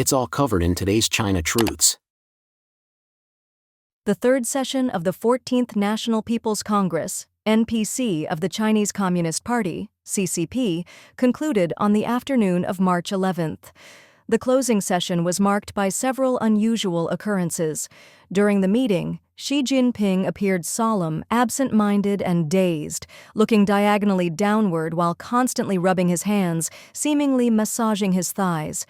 It's all covered in today's China Truths. The third session of the 14th National People's Congress, NPC, of the Chinese Communist Party, CCP, concluded on the afternoon of March 11th. The closing session was marked by several unusual occurrences. During the meeting, Xi Jinping appeared solemn, absent-minded, and dazed, looking diagonally downward while constantly rubbing his hands, seemingly massaging his thighs.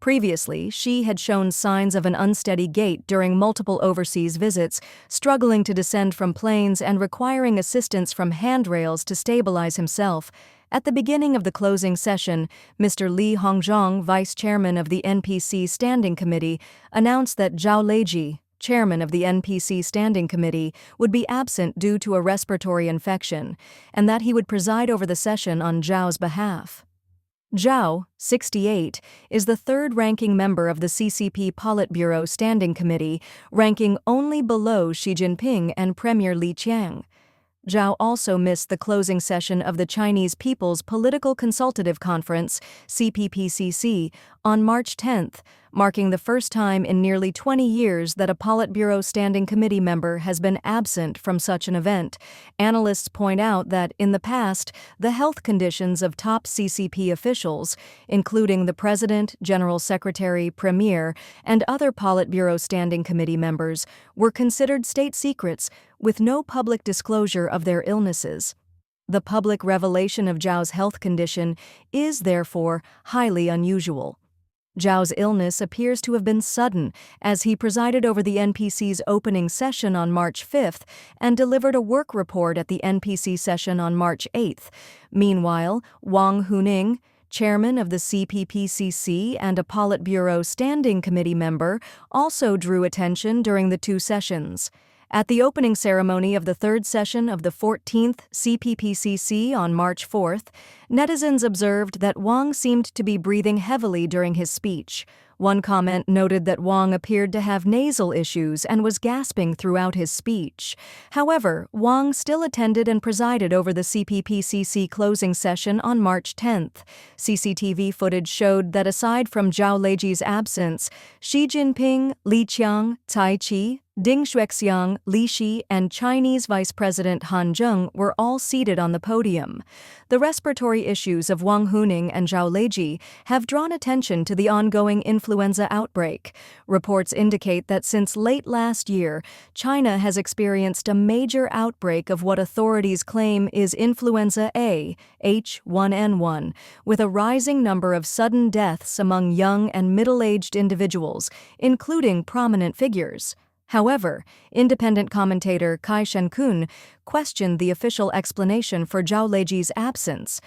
Previously, Xi had shown signs of an unsteady gait during multiple overseas visits, struggling to descend from planes and requiring assistance from handrails to stabilize himself. At the beginning of the closing session, Mr. Li Hongzhang, vice chairman of the NPC Standing Committee, announced that Zhao Leji, chairman of the NPC Standing Committee, would be absent due to a respiratory infection, and that he would preside over the session on Zhao's behalf. Zhao, 68, is the third-ranking member of the CCP Politburo Standing Committee, ranking only below Xi Jinping and Premier Li Qiang. Zhao also missed the closing session of the Chinese People's Political Consultative Conference, CPPCC, on March 10th, marking the first time in nearly 20 years that a Politburo Standing Committee member has been absent from such an event. Analysts point out that, in the past, the health conditions of top CCP officials, including the President, General Secretary, Premier, and other Politburo Standing Committee members, were considered state secrets, with no public disclosure of their illnesses. The public revelation of Zhao's health condition is, therefore, highly unusual. Zhao's illness appears to have been sudden, as he presided over the NPC's opening session on March 5th and delivered a work report at the NPC session on March 8th. Meanwhile, Wang Huning, chairman of the CPPCC and a Politburo Standing Committee member, also drew attention during the two sessions. At the opening ceremony of the third session of the 14th CPPCC on March 4th, netizens observed that Wang seemed to be breathing heavily during his speech. One comment noted that Wang appeared to have nasal issues and was gasping throughout his speech. However, Wang still attended and presided over the CPPCC closing session on March 10th. CCTV footage showed that aside from Zhao Leji's absence, Xi Jinping, Li Qiang, Cai Qi, Ding Xuexiang, Li Shi, and Chinese Vice President Han Zheng were all seated on the podium. The respiratory issues of Wang Huning and Zhao Leji have drawn attention to the ongoing influenza outbreak. Reports indicate that since late last year, China has experienced a major outbreak of what authorities claim is influenza A, H1N1, with a rising number of sudden deaths among young and middle-aged individuals, including prominent figures. However, independent commentator Kai Shenkun questioned the official explanation for Zhao Leji's absence.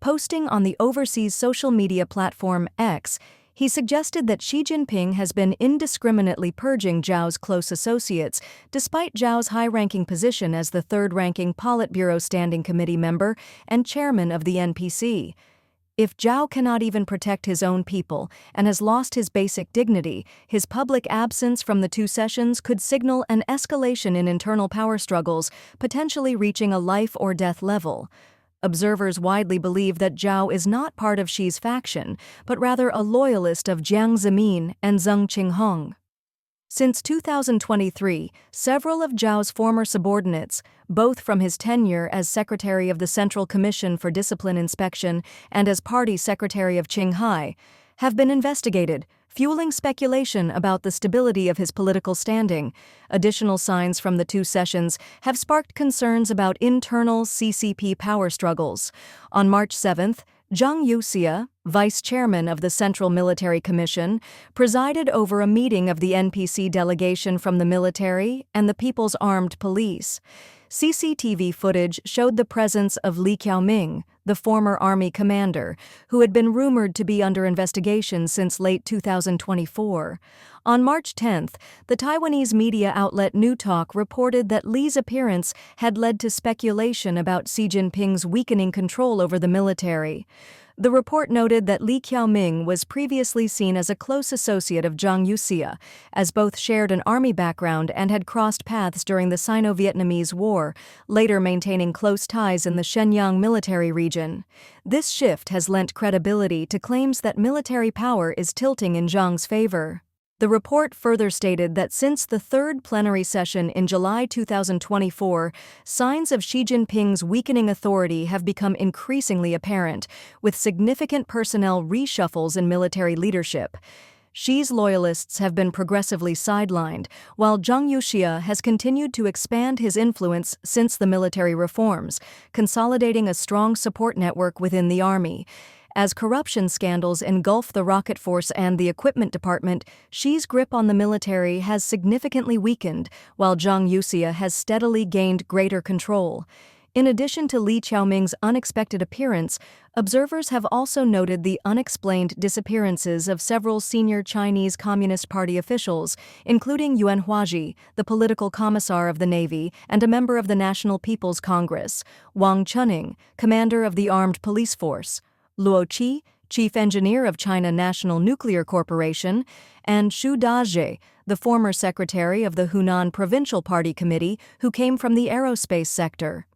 Posting on the overseas social media platform X, he suggested that Xi Jinping has been indiscriminately purging Zhao's close associates, despite Zhao's high-ranking position as the third-ranking Politburo Standing Committee member and chairman of the NPC. If Zhao cannot even protect his own people and has lost his basic dignity, his public absence from the two sessions could signal an escalation in internal power struggles, potentially reaching a life-or-death level. Observers widely believe that Zhao is not part of Xi's faction, but rather a loyalist of Jiang Zemin and Zheng Qinghong. Since 2023, several of Zhao's former subordinates, both from his tenure as Secretary of the Central Commission for Discipline Inspection and as Party Secretary of Qinghai, have been investigated, fueling speculation about the stability of his political standing. Additional signs from the two sessions have sparked concerns about internal CCP power struggles. On March 7th, Zhang Yuxia, vice chairman of the Central Military Commission, presided over a meeting of the NPC delegation from the military and the People's Armed Police. CCTV footage showed the presence of Li Qiaoming, the former army commander, who had been rumored to be under investigation since late 2024. On March 10th, the Taiwanese media outlet New Talk reported that Li's appearance had led to speculation about Xi Jinping's weakening control over the military. The report noted that Li Qiaoming was previously seen as a close associate of Zhang Yuxia, as both shared an army background and had crossed paths during the Sino-Vietnamese War, later maintaining close ties in the Shenyang military region. This shift has lent credibility to claims that military power is tilting in Zhang's favor. The report further stated that since the third plenary session in July 2024, signs of Xi Jinping's weakening authority have become increasingly apparent, with significant personnel reshuffles in military leadership. Xi's loyalists have been progressively sidelined, while Zhang Yuxia has continued to expand his influence since the military reforms, consolidating a strong support network within the army. As corruption scandals engulf the rocket force and the equipment department, Xi's grip on the military has significantly weakened, while Zhang Yuxia has steadily gained greater control. In addition to Li Qiaoming's unexpected appearance, observers have also noted the unexplained disappearances of several senior Chinese Communist Party officials, including Yuan Huaji, the political commissar of the Navy and a member of the National People's Congress, Wang Chuning, commander of the Armed Police Force, Luo Qi, chief engineer of China National Nuclear Corporation, and Xu Dazed, the former secretary of the Hunan Provincial Party Committee who came from the aerospace sector.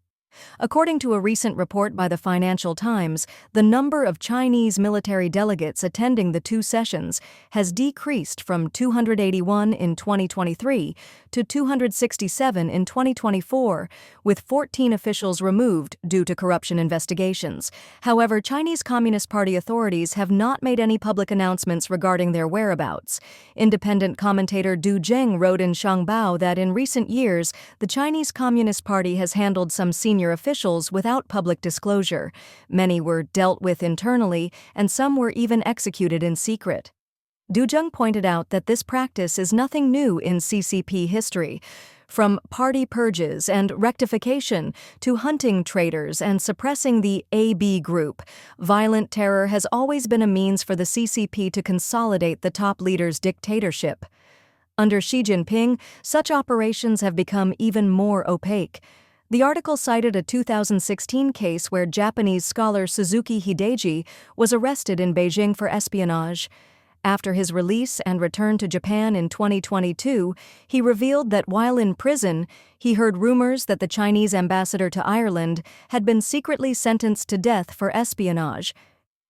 According to a recent report by the Financial Times, the number of Chinese military delegates attending the two sessions has decreased from 281 in 2023 to 267 in 2024, with 14 officials removed due to corruption investigations. However, Chinese Communist Party authorities have not made any public announcements regarding their whereabouts. Independent commentator Du Zheng wrote in Shangbao that in recent years, the Chinese Communist Party has handled some senior officials without public disclosure. Many were dealt with internally, and some were even executed in secret. Du Zheng pointed out that this practice is nothing new in CCP history. From party purges and rectification to hunting traitors and suppressing the AB group, violent terror has always been a means for the CCP to consolidate the top leader's dictatorship. Under Xi Jinping, such operations have become even more opaque. The article cited a 2016 case where Japanese scholar Suzuki Hideji was arrested in Beijing for espionage. After his release and return to Japan in 2022, he revealed that while in prison, he heard rumors that the Chinese ambassador to Ireland had been secretly sentenced to death for espionage.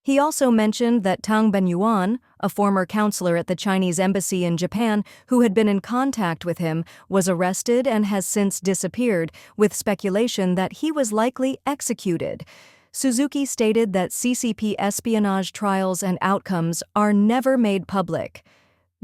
He also mentioned that Tang Benyuan, a former counselor at the Chinese embassy in Japan who had been in contact with him, was arrested and has since disappeared, with speculation that he was likely executed. Suzuki stated that CCP espionage trials and outcomes are never made public.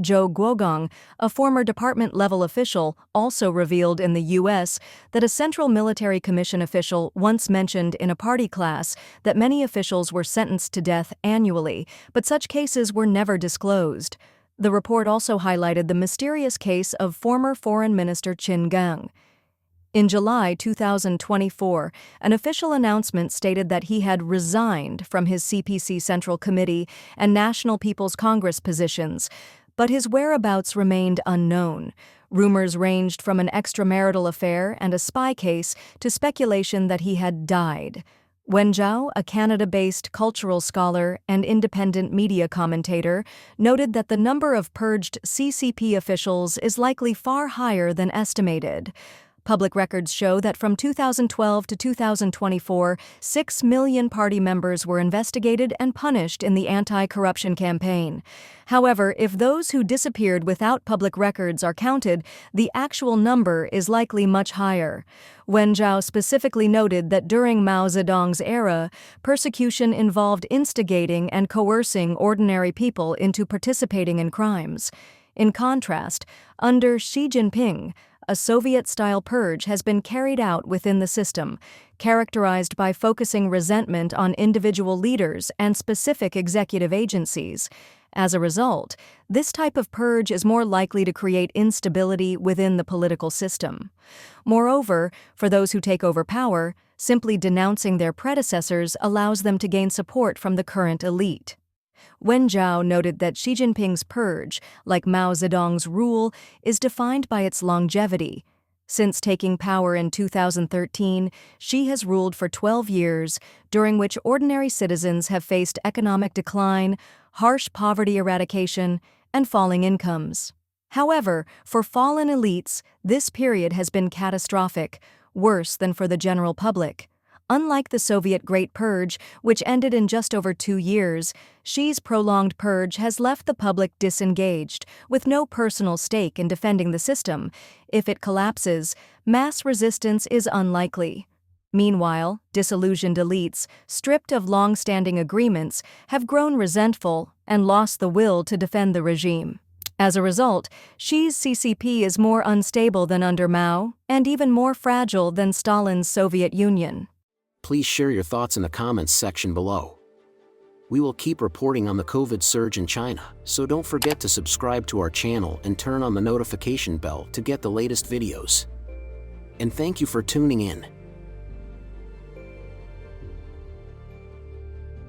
Zhou Guogong, a former department-level official, also revealed in the U.S. that a Central Military Commission official once mentioned in a party class that many officials were sentenced to death annually, but such cases were never disclosed. The report also highlighted the mysterious case of former Foreign Minister Qin Gang. In July 2024, an official announcement stated that he had resigned from his CPC Central Committee and National People's Congress positions, but his whereabouts remained unknown. Rumors ranged from an extramarital affair and a spy case to speculation that he had died. Wen Zhao, a Canada-based cultural scholar and independent media commentator, noted that the number of purged CCP officials is likely far higher than estimated. Public records show that from 2012 to 2024, 6 million party members were investigated and punished in the anti-corruption campaign. However, if those who disappeared without public records are counted, the actual number is likely much higher. Wen Zhao specifically noted that during Mao Zedong's era, persecution involved instigating and coercing ordinary people into participating in crimes. In contrast, under Xi Jinping, a Soviet-style purge has been carried out within the system, characterized by focusing resentment on individual leaders and specific executive agencies. As a result, this type of purge is more likely to create instability within the political system. Moreover, for those who take over power, simply denouncing their predecessors allows them to gain support from the current elite. Wen Zhao noted that Xi Jinping's purge, like Mao Zedong's rule, is defined by its longevity. Since taking power in 2013, Xi has ruled for 12 years, during which ordinary citizens have faced economic decline, harsh poverty eradication, and falling incomes. However, for fallen elites, this period has been catastrophic, worse than for the general public. Unlike the Soviet Great Purge, which ended in just over 2 years, Xi's prolonged purge has left the public disengaged, with no personal stake in defending the system. If it collapses, mass resistance is unlikely. Meanwhile, disillusioned elites, stripped of long-standing agreements, have grown resentful and lost the will to defend the regime. As a result, Xi's CCP is more unstable than under Mao, and even more fragile than Stalin's Soviet Union. Please share your thoughts in the comments section below. We will keep reporting on the COVID surge in China, so don't forget to subscribe to our channel and turn on the notification bell to get the latest videos. And thank you for tuning in.